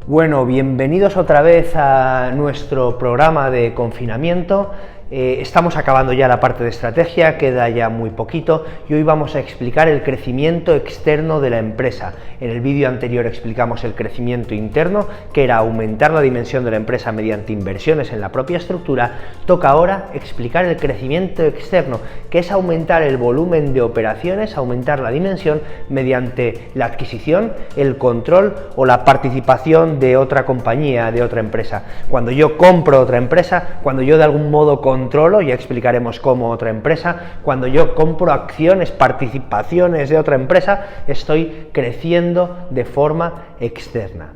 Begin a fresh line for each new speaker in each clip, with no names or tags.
Bueno, bienvenidos otra vez a nuestro programa de confinamiento. Estamos acabando ya la parte de estrategia, queda ya muy poquito y hoy vamos a explicar el crecimiento externo de la empresa. En el vídeo anterior explicamos el crecimiento interno, que era aumentar la dimensión de la empresa mediante inversiones en la propia estructura. Toca ahora explicar el crecimiento externo, que es aumentar el volumen de operaciones, aumentar la dimensión mediante la adquisición, el control o la participación de otra compañía, de otra empresa. Cuando yo compro otra empresa, cuando yo de algún modo controlo, ya explicaremos cómo otra empresa, cuando yo compro acciones, participaciones de otra empresa, estoy creciendo de forma externa.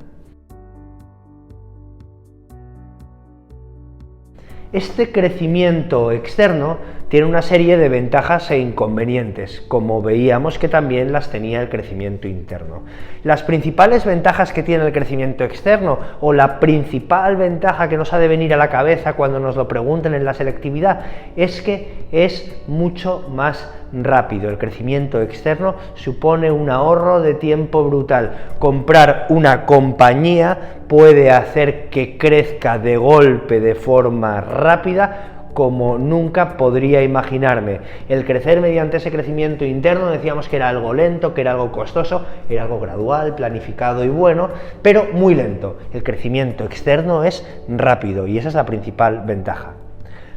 Este crecimiento externo tiene una serie de ventajas e inconvenientes, como veíamos que también las tenía el crecimiento interno. Las principales ventajas que tiene el crecimiento externo, o la principal ventaja que nos ha de venir a la cabeza cuando nos lo pregunten en la selectividad, es que es mucho más rápido. El crecimiento externo supone un ahorro de tiempo brutal. Comprar una compañía puede hacer que crezca de golpe de forma rápida como nunca podría imaginarme. El crecer mediante ese crecimiento interno decíamos que era algo lento, que era algo costoso, era algo gradual, planificado y bueno, pero muy lento. El crecimiento externo es rápido y esa es la principal ventaja.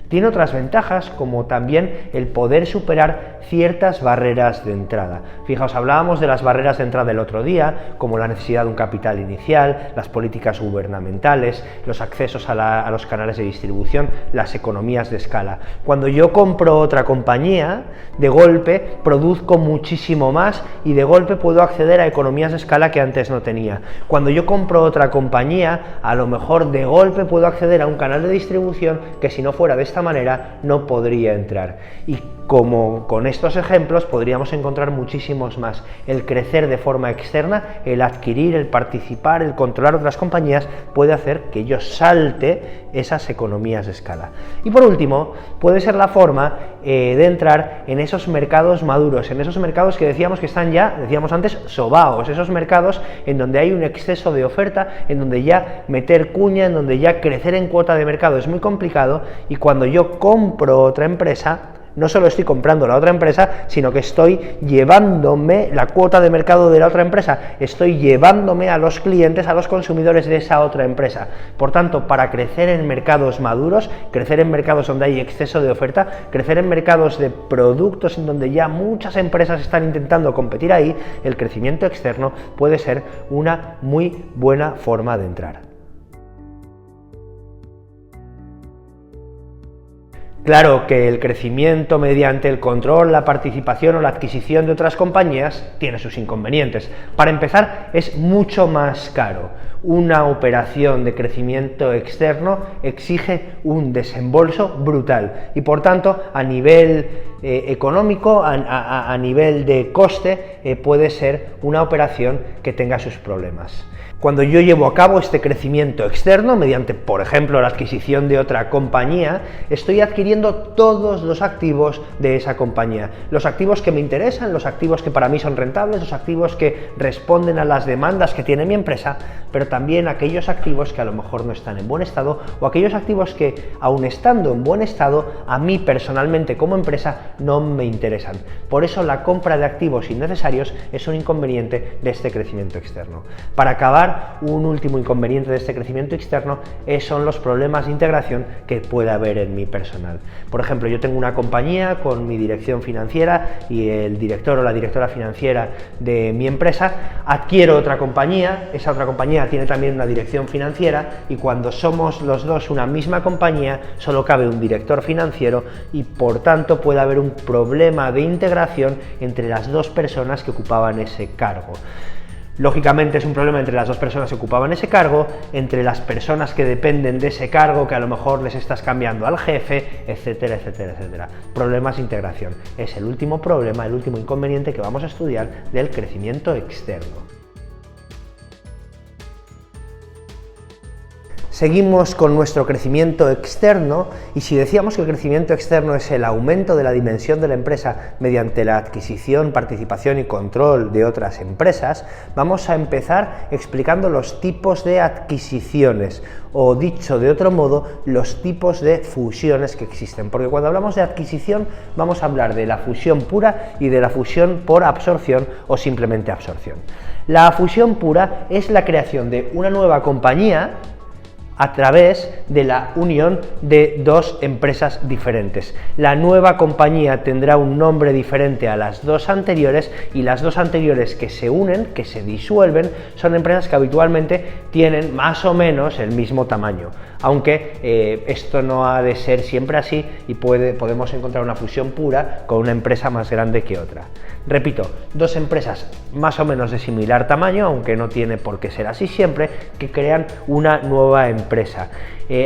Tiene otras ventajas, como también el poder superar ciertas barreras de entrada. Fijaos, hablábamos de las barreras de entrada el otro día, como la necesidad de un capital inicial, las políticas gubernamentales, los accesos a los canales de distribución, las economías de escala. Cuando yo compro otra compañía, de golpe produzco muchísimo más y de golpe puedo acceder a economías de escala que antes no tenía. Cuando yo compro otra compañía, a lo mejor de golpe puedo acceder a un canal de distribución que si no fuera de esta manera no podría entrar. Y como con estos ejemplos podríamos encontrar muchísimos más. El crecer de forma externa, el adquirir, el participar, el controlar otras compañías puede hacer que yo salte esas economías de escala. Y por último, puede ser la forma de entrar en esos mercados maduros, en esos mercados que decíamos que están ya, decíamos antes, sobaos, esos mercados en donde hay un exceso de oferta, en donde ya meter cuña, en donde ya crecer en cuota de mercado es muy complicado, y cuando yo compro otra empresa, no solo estoy comprando la otra empresa, sino que estoy llevándome la cuota de mercado de la otra empresa, estoy llevándome a los clientes, a los consumidores de esa otra empresa. Por tanto, para crecer en mercados maduros, crecer en mercados donde hay exceso de oferta, crecer en mercados de productos en donde ya muchas empresas están intentando competir ahí, el crecimiento externo puede ser una muy buena forma de entrar. Claro que el crecimiento mediante el control, la participación o la adquisición de otras compañías tiene sus inconvenientes. Para empezar, es mucho más caro. Una operación de crecimiento externo exige un desembolso brutal y por tanto a nivel económico, a nivel de coste, puede ser una operación que tenga sus problemas. Cuando yo llevo a cabo este crecimiento externo, mediante, por ejemplo, la adquisición de otra compañía, estoy adquiriendo todos los activos de esa compañía. Los activos que me interesan, los activos que para mí son rentables, los activos que responden a las demandas que tiene mi empresa, pero también aquellos activos que a lo mejor no están en buen estado, o aquellos activos que, aun estando en buen estado, a mí personalmente como empresa no me interesan. Por eso la compra de activos innecesarios es un inconveniente de este crecimiento externo. Para acabar, un último inconveniente de este crecimiento externo son los problemas de integración que pueda haber en mi personal. Por ejemplo, yo tengo una compañía con mi dirección financiera y el director o la directora financiera de mi empresa, adquiero otra compañía, esa otra compañía tiene también una dirección financiera y cuando somos los dos una misma compañía solo cabe un director financiero y por tanto puede haber un problema de integración entre las dos personas que ocupaban ese cargo. Lógicamente es un problema entre las dos personas que ocupaban ese cargo, entre las personas que dependen de ese cargo, que a lo mejor les estás cambiando al jefe, etcétera, etcétera, etcétera. Problemas de integración. Es el último problema, el último inconveniente que vamos a estudiar del crecimiento externo. Seguimos con nuestro crecimiento externo y si decíamos que el crecimiento externo es el aumento de la dimensión de la empresa mediante la adquisición, participación y control de otras empresas, vamos a empezar explicando los tipos de adquisiciones o, dicho de otro modo, los tipos de fusiones que existen, porque cuando hablamos de adquisición vamos a hablar de la fusión pura y de la fusión por absorción o simplemente absorción. La fusión pura es la creación de una nueva compañía a través de la unión de dos empresas diferentes. La nueva compañía tendrá un nombre diferente a las dos anteriores y las dos anteriores que se unen, que se disuelven, son empresas que habitualmente tienen más o menos el mismo tamaño, aunque esto no ha de ser siempre así y podemos encontrar una fusión pura con una empresa más grande que otra. Repito, dos empresas más o menos de similar tamaño, aunque no tiene por qué ser así siempre, que crean una nueva empresa.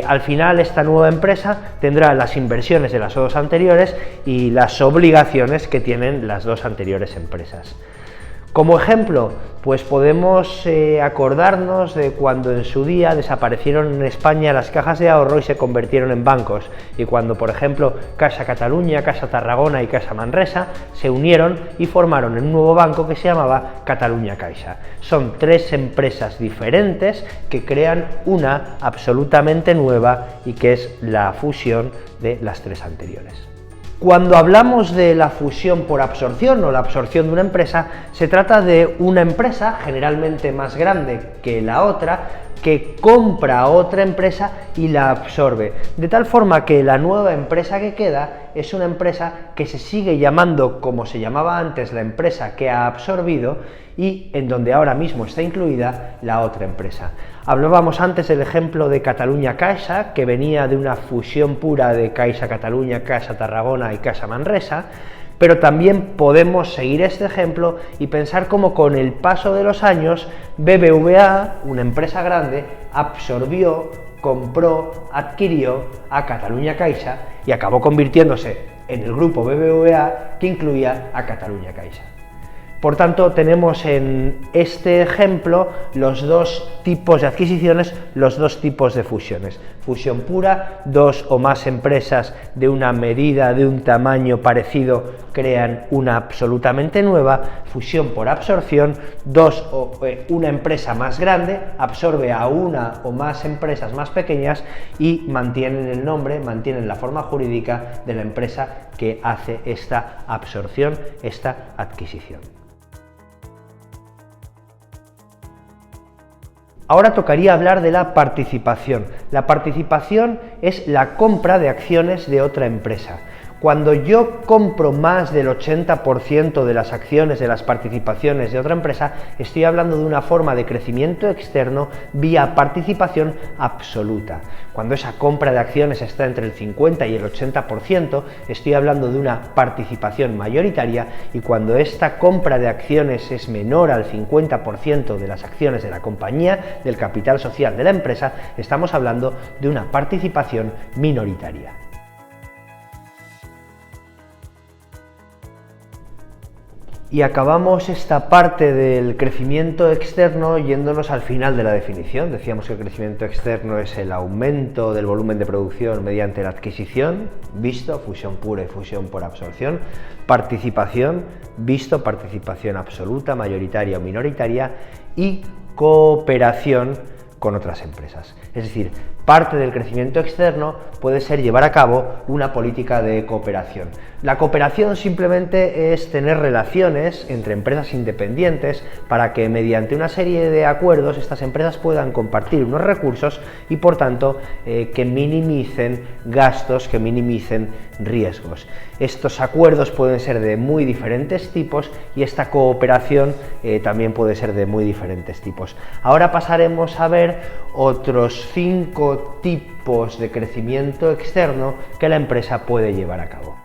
Al final esta nueva empresa tendrá las inversiones de las dos anteriores y las obligaciones que tienen las dos anteriores empresas. Como ejemplo, pues podemos acordarnos de cuando en su día desaparecieron en España las cajas de ahorro y se convirtieron en bancos, y cuando, por ejemplo, Caixa Catalunya, Caixa Tarragona y Caixa Manresa se unieron y formaron un nuevo banco que se llamaba Catalunya Caixa. Son tres empresas diferentes que crean una absolutamente nueva y que es la fusión de las tres anteriores. Cuando hablamos de la fusión por absorción o la absorción de una empresa, se trata de una empresa generalmente más grande que la otra que compra a otra empresa y la absorbe, de tal forma que la nueva empresa que queda es una empresa que se sigue llamando como se llamaba antes la empresa que ha absorbido y en donde ahora mismo está incluida la otra empresa. Hablábamos antes del ejemplo de Catalunya Caixa, que venía de una fusión pura de Caixa Catalunya, Caixa Tarragona y Caixa Manresa, pero también podemos seguir este ejemplo y pensar cómo con el paso de los años BBVA, una empresa grande, absorbió, compró, adquirió a Catalunya Caixa y acabó convirtiéndose en el grupo BBVA que incluía a Catalunya Caixa. Por tanto, tenemos en este ejemplo los dos tipos de adquisiciones, los dos tipos de fusiones. Fusión pura, dos o más empresas de una medida, de un tamaño parecido, crean una absolutamente nueva. Fusión por absorción, una empresa más grande absorbe a una o más empresas más pequeñas y mantienen el nombre, mantienen la forma jurídica de la empresa que hace esta absorción, esta adquisición. Ahora tocaría hablar de la participación. La participación es la compra de acciones de otra empresa. Cuando yo compro más del 80% de las acciones, de las participaciones de otra empresa, estoy hablando de una forma de crecimiento externo vía participación absoluta. Cuando esa compra de acciones está entre el 50 y el 80%, estoy hablando de una participación mayoritaria, y cuando esta compra de acciones es menor al 50% de las acciones de la compañía, del capital social de la empresa, estamos hablando de una participación minoritaria. Y acabamos esta parte del crecimiento externo yéndonos al final de la definición. Decíamos que el crecimiento externo es el aumento del volumen de producción mediante la adquisición, visto, fusión pura y fusión por absorción, participación, visto, participación absoluta, mayoritaria o minoritaria, y cooperación con otras empresas. Es decir, parte del crecimiento externo puede ser llevar a cabo una política de cooperación. La cooperación simplemente es tener relaciones entre empresas independientes para que mediante una serie de acuerdos estas empresas puedan compartir unos recursos y por tanto que minimicen gastos, que minimicen riesgos. Estos acuerdos pueden ser de muy diferentes tipos y esta cooperación también puede ser de muy diferentes tipos. Ahora pasaremos a ver otros 5 tipos de crecimiento externo que la empresa puede llevar a cabo.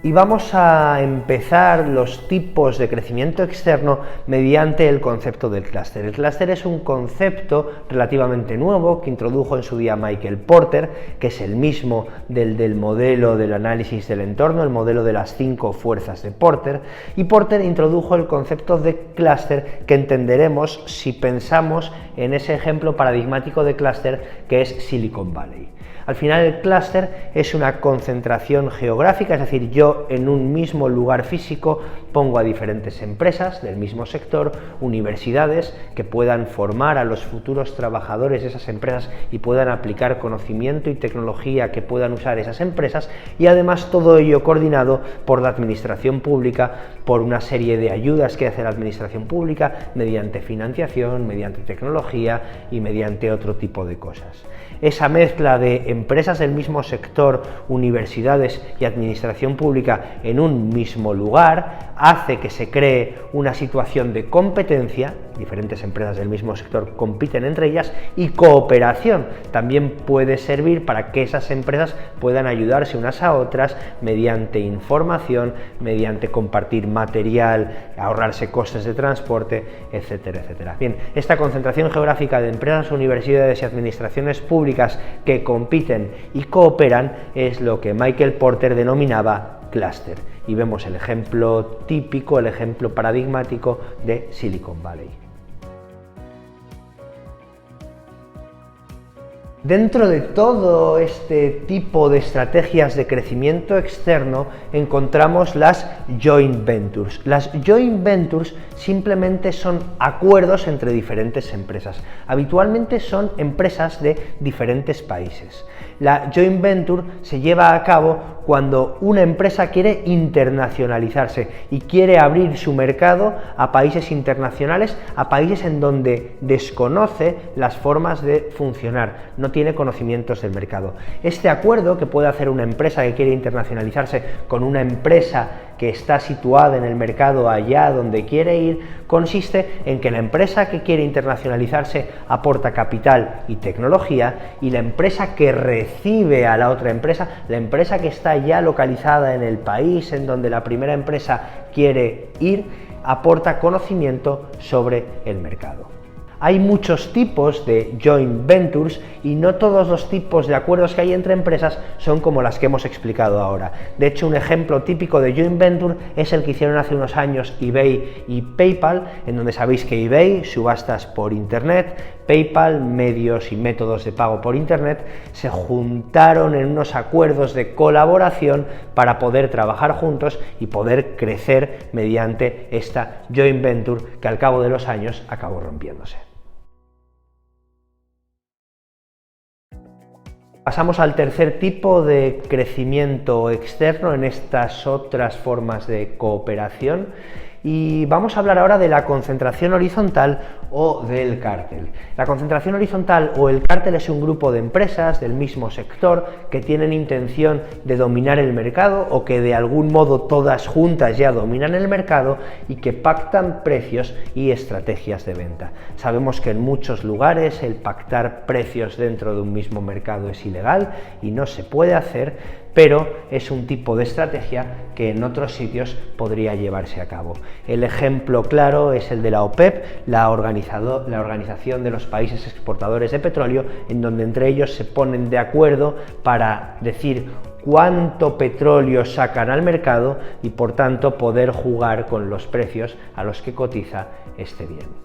Y vamos a empezar los tipos de crecimiento externo mediante el concepto del clúster. El clúster es un concepto relativamente nuevo que introdujo en su día Michael Porter, que es el mismo del modelo del análisis del entorno, el modelo de las 5 fuerzas de Porter, y Porter introdujo el concepto de clúster que entenderemos si pensamos en ese ejemplo paradigmático de clúster que es Silicon Valley. Al final el clúster es una concentración geográfica, es decir, yo en un mismo lugar físico pongo a diferentes empresas del mismo sector, universidades que puedan formar a los futuros trabajadores de esas empresas y puedan aplicar conocimiento y tecnología que puedan usar esas empresas, y además todo ello coordinado por la administración pública, por una serie de ayudas que hace la administración pública mediante financiación, mediante tecnología y mediante otro tipo de cosas. Esa mezcla de empresas del mismo sector, universidades y administración pública en un mismo lugar hace que se cree una situación de competencia, diferentes empresas del mismo sector compiten entre ellas, y cooperación. También puede servir para que esas empresas puedan ayudarse unas a otras mediante información, mediante compartir material, ahorrarse costes de transporte, etcétera, etcétera. Bien, esta concentración geográfica de empresas, universidades y administraciones públicas que compiten y cooperan es lo que Michael Porter denominaba clúster, y vemos el ejemplo típico, el ejemplo paradigmático de Silicon Valley. Dentro de todo este tipo de estrategias de crecimiento externo encontramos las joint ventures. Las joint ventures simplemente son acuerdos entre diferentes empresas. Habitualmente son empresas de diferentes países. La joint venture se lleva a cabo cuando una empresa quiere internacionalizarse y quiere abrir su mercado a países internacionales, a países en donde desconoce las formas de funcionar, no tiene conocimientos del mercado. Este acuerdo que puede hacer una empresa que quiere internacionalizarse con una empresa que está situada en el mercado allá donde quiere ir, consiste en que la empresa que quiere internacionalizarse aporta capital y tecnología, y la empresa que recibe a la otra empresa, la empresa que está ya localizada en el país en donde la primera empresa quiere ir, aporta conocimiento sobre el mercado. Hay muchos tipos de joint ventures y no todos los tipos de acuerdos que hay entre empresas son como las que hemos explicado ahora. De hecho, un ejemplo típico de joint venture es el que hicieron hace unos años eBay y PayPal, en donde sabéis que eBay, subastas por internet, PayPal, medios y métodos de pago por internet, se juntaron en unos acuerdos de colaboración para poder trabajar juntos y poder crecer mediante esta joint venture que al cabo de los años acabó rompiéndose. Pasamos al tercer tipo de crecimiento externo en estas otras formas de cooperación, y vamos a hablar ahora de la concentración horizontal o del cártel. La concentración horizontal o el cártel es un grupo de empresas del mismo sector que tienen intención de dominar el mercado, o que de algún modo todas juntas ya dominan el mercado, y que pactan precios y estrategias de venta. Sabemos que en muchos lugares el pactar precios dentro de un mismo mercado es ilegal y no se puede hacer, pero es un tipo de estrategia que en otros sitios podría llevarse a cabo. El ejemplo claro es el de la OPEP, la Organización de los Países Exportadores de Petróleo, en donde entre ellos se ponen de acuerdo para decir cuánto petróleo sacan al mercado y por tanto poder jugar con los precios a los que cotiza este bien.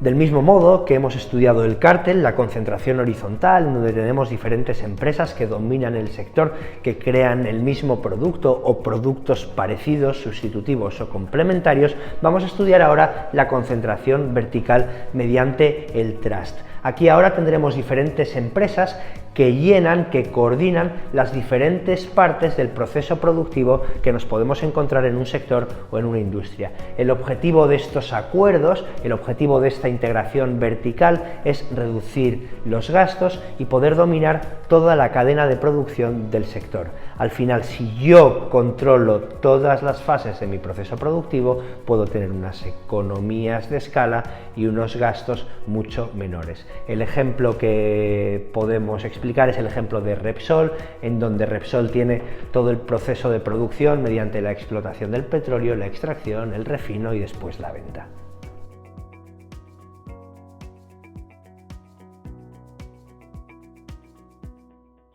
Del mismo modo que hemos estudiado el cártel, la concentración horizontal, donde tenemos diferentes empresas que dominan el sector, que crean el mismo producto o productos parecidos, sustitutivos o complementarios, vamos a estudiar ahora la concentración vertical mediante el trust. Aquí ahora tendremos diferentes empresas que llenan, que coordinan las diferentes partes del proceso productivo que nos podemos encontrar en un sector o en una industria. El objetivo de estos acuerdos, el objetivo de esta integración vertical es reducir los gastos y poder dominar toda la cadena de producción del sector. Al final, si yo controlo todas las fases de mi proceso productivo, puedo tener unas economías de escala y unos gastos mucho menores. El ejemplo que podemos explicar es el ejemplo de Repsol, en donde Repsol tiene todo el proceso de producción mediante la explotación del petróleo, la extracción, el refino y después la venta.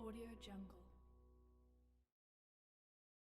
Audio Jungle.